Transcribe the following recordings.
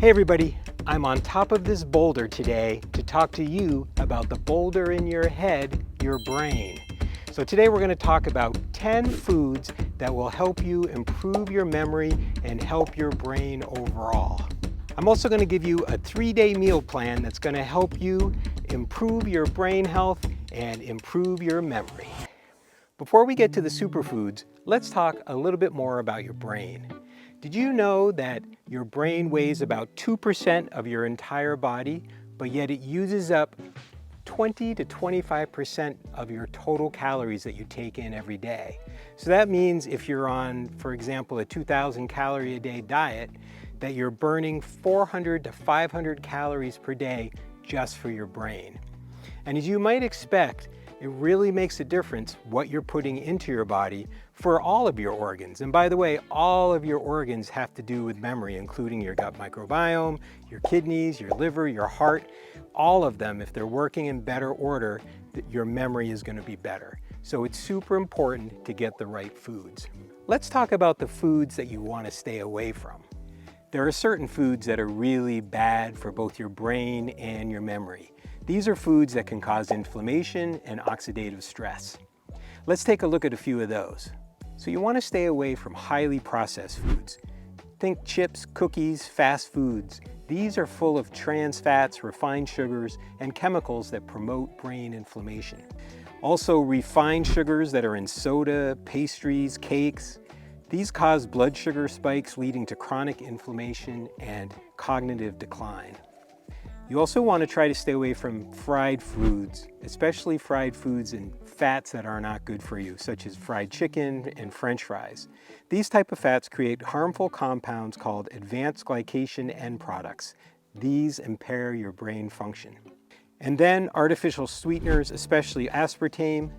Hey everybody, I'm on top of this boulder today to talk to you about the boulder in your head, your brain. So today we're going to talk about 10 foods that will help you improve your memory and help your brain overall. I'm also going to give you a 3-day meal plan that's going to help you improve your brain health and improve your memory. Before we get to the superfoods, let's talk a little bit more about your brain. Did you know that your brain weighs about 2% of your entire body, but yet it uses up 20 to 25% of your total calories that you take in every day? So that means if you're on, for example, a 2,000 calorie a day diet, that you're burning 400 to 500 calories per day just for your brain. And as you might expect, it really makes a difference what you're putting into your body for all of your organs. And by the way, all of your organs have to do with memory, including your gut microbiome, your kidneys, your liver, your heart. All of them, if they're working in better order, your memory is going to be better. So it's super important to get the right foods. Let's talk about the foods that you want to stay away from. There are certain foods that are really bad for both your brain and your memory. These are foods that can cause inflammation and oxidative stress. Let's take a look at a few of those. So you want to stay away from highly processed foods. Think chips, cookies, fast foods. These are full of trans fats, refined sugars, and chemicals that promote brain inflammation. Also, refined sugars that are in soda, pastries, cakes. These cause blood sugar spikes leading to chronic inflammation and cognitive decline. You also want to try to stay away from fried foods, especially fried foods and fats that are not good for you, such as fried chicken and French fries. These type of fats create harmful compounds called advanced glycation end products. These impair your brain function. And then artificial sweeteners, especially aspartame.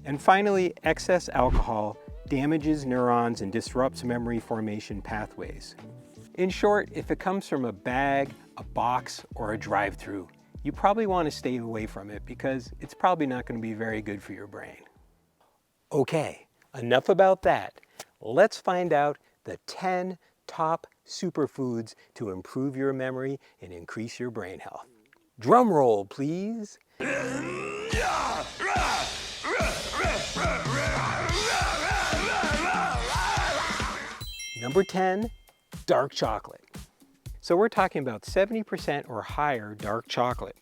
And finally, excess alcohol damages neurons and disrupts memory formation pathways. In short, if it comes from a bag, a box, or a drive-through, you probably want to stay away from it because it's probably not going to be very good for your brain. Okay, enough about that. Let's find out the 10 top superfoods to improve your memory and increase your brain health. Drum roll, please. Number 10, dark chocolate. So we're talking about 70% or higher dark chocolate.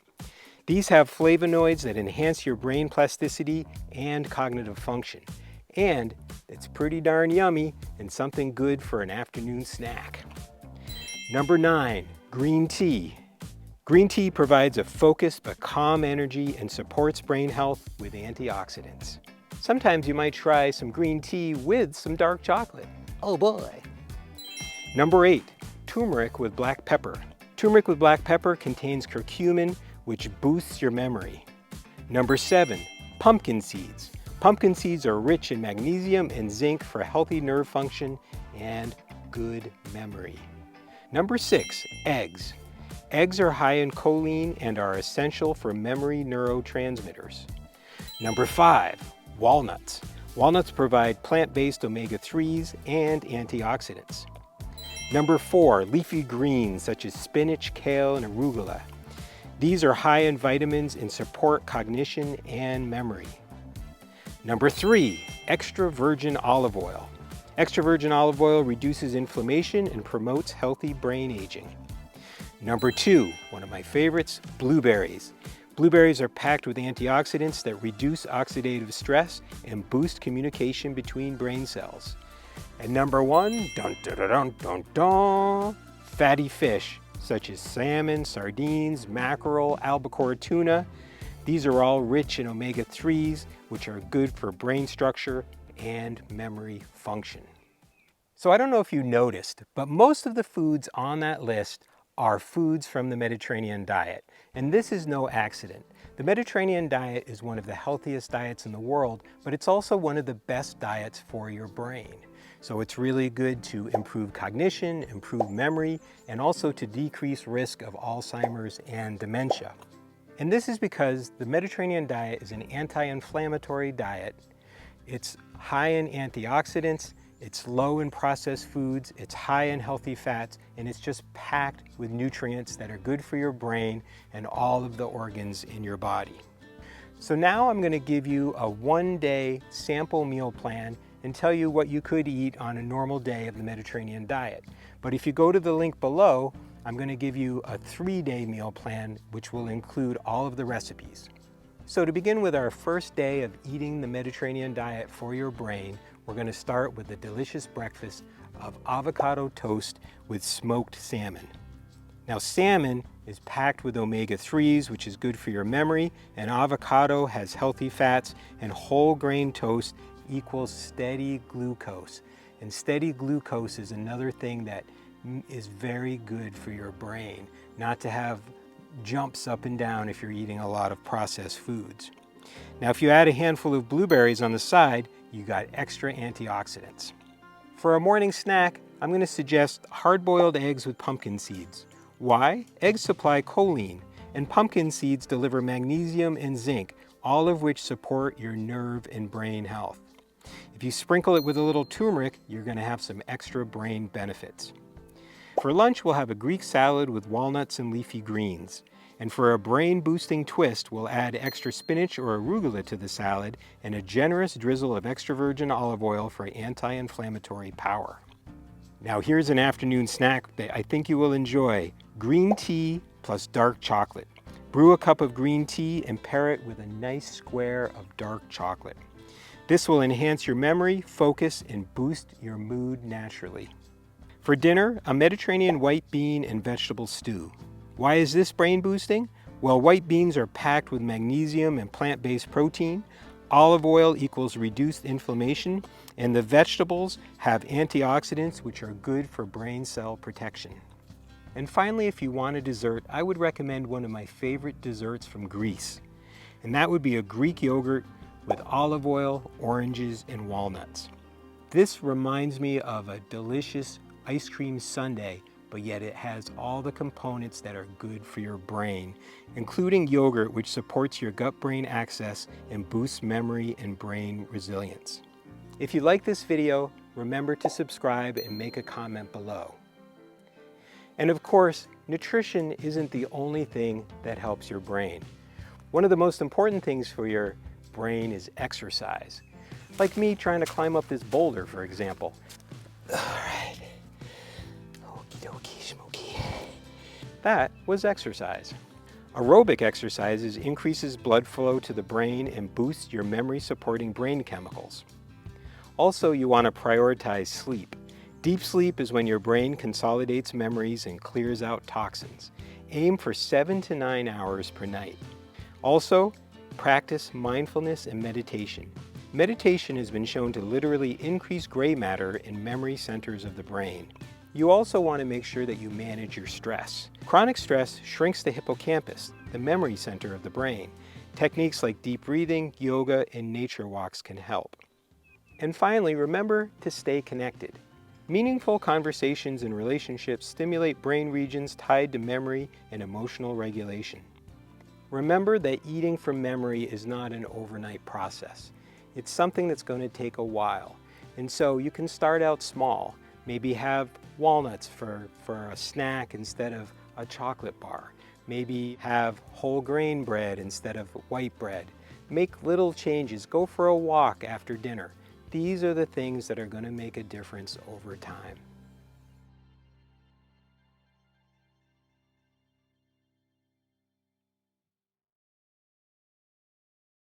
These have flavonoids that enhance your brain plasticity and cognitive function. And it's pretty darn yummy and something good for an afternoon snack. Number 9, green tea. Green tea provides a focused but calm energy and supports brain health with antioxidants. Sometimes you might try some green tea with some dark chocolate. Oh boy. Number 8, turmeric with black pepper. Turmeric with black pepper contains curcumin, which boosts your memory. Number 7, pumpkin seeds. Pumpkin seeds are rich in magnesium and zinc for healthy nerve function and good memory. Number 6, eggs. Eggs are high in choline and are essential for memory neurotransmitters. Number 5, walnuts. Walnuts provide plant-based omega-3s and antioxidants. Number 4, leafy greens such as spinach, kale, and arugula. These are high in vitamins and support cognition and memory. Number 3, extra virgin olive oil. Extra virgin olive oil reduces inflammation and promotes healthy brain aging. Number 2, one of my favorites, blueberries. Blueberries are packed with antioxidants that reduce oxidative stress and boost communication between brain cells. And number 1, dun, dun, dun, dun, dun, dun, fatty fish, such as salmon, sardines, mackerel, albacore tuna. These are all rich in omega-3s, which are good for brain structure and memory function. So I don't know if you noticed, but most of the foods on that list are foods from the Mediterranean diet. And this is no accident. The Mediterranean diet is one of the healthiest diets in the world, but it's also one of the best diets for your brain. So it's really good to improve cognition, improve memory, and also to decrease risk of Alzheimer's and dementia. And this is because the Mediterranean diet is an anti-inflammatory diet. It's high in antioxidants, It's low in processed foods, it's high in healthy fats, and it's just packed with nutrients that are good for your brain and all of the organs in your body. So now I'm going to give you a one-day sample meal plan and tell you what you could eat on a normal day of the Mediterranean diet. But if you go to the link below, I'm going to give you a 3-day meal plan which will include all of the recipes. So to begin with our first day of eating the Mediterranean diet for your brain, we're going to start with a delicious breakfast of avocado toast with smoked salmon. Now salmon is packed with omega-3s, which is good for your memory, and avocado has healthy fats, and whole grain toast equals steady glucose. And steady glucose is another thing that is very good for your brain, not to have jumps up and down if you're eating a lot of processed foods. Now if you add a handful of blueberries on the side, you got extra antioxidants. For a morning snack, I'm going to suggest hard-boiled eggs with pumpkin seeds. Why? Eggs supply choline, and pumpkin seeds deliver magnesium and zinc, all of which support your nerve and brain health. If you sprinkle it with a little turmeric, you're going to have some extra brain benefits. For lunch, we'll have a Greek salad with walnuts and leafy greens. And for a brain-boosting twist, we'll add extra spinach or arugula to the salad and a generous drizzle of extra virgin olive oil for anti-inflammatory power. Now here's an afternoon snack that I think you will enjoy. Green tea plus dark chocolate. Brew a cup of green tea and pair it with a nice square of dark chocolate. This will enhance your memory, focus, and boost your mood naturally. For dinner, a Mediterranean white bean and vegetable stew. Why is this brain boosting? Well, white beans are packed with magnesium and plant-based protein. Olive oil equals reduced inflammation, and the vegetables have antioxidants which are good for brain cell protection. And finally, if you want a dessert, I would recommend one of my favorite desserts from Greece. And that would be a Greek yogurt with olive oil, oranges, and walnuts. This reminds me of a delicious ice cream sundae, but yet it has all the components that are good for your brain, including yogurt, which supports your gut-brain axis and boosts memory and brain resilience. If you like this video, remember to subscribe and make a comment below. And of course, nutrition isn't the only thing that helps your brain. One of the most important things for your brain is exercise. Like me trying to climb up this boulder, for example. All right. Okie dokie smoky. That was exercise. Aerobic exercises increases blood flow to the brain and boosts your memory-supporting brain chemicals. Also, you want to prioritize sleep. Deep sleep is when your brain consolidates memories and clears out toxins. Aim for 7 to 9 hours per night. Also, practice mindfulness and meditation. Meditation has been shown to literally increase gray matter in memory centers of the brain. You also want to make sure that you manage your stress. Chronic stress shrinks the hippocampus, the memory center of the brain. Techniques like deep breathing, yoga, and nature walks can help. And finally, remember to stay connected. Meaningful conversations and relationships stimulate brain regions tied to memory and emotional regulation. Remember that eating from memory is not an overnight process. It's something that's going to take a while. And so you can start out small. Maybe have walnuts for a snack instead of a chocolate bar. Maybe have whole grain bread instead of white bread. Make little changes. Go for a walk after dinner. These are the things that are going to make a difference over time.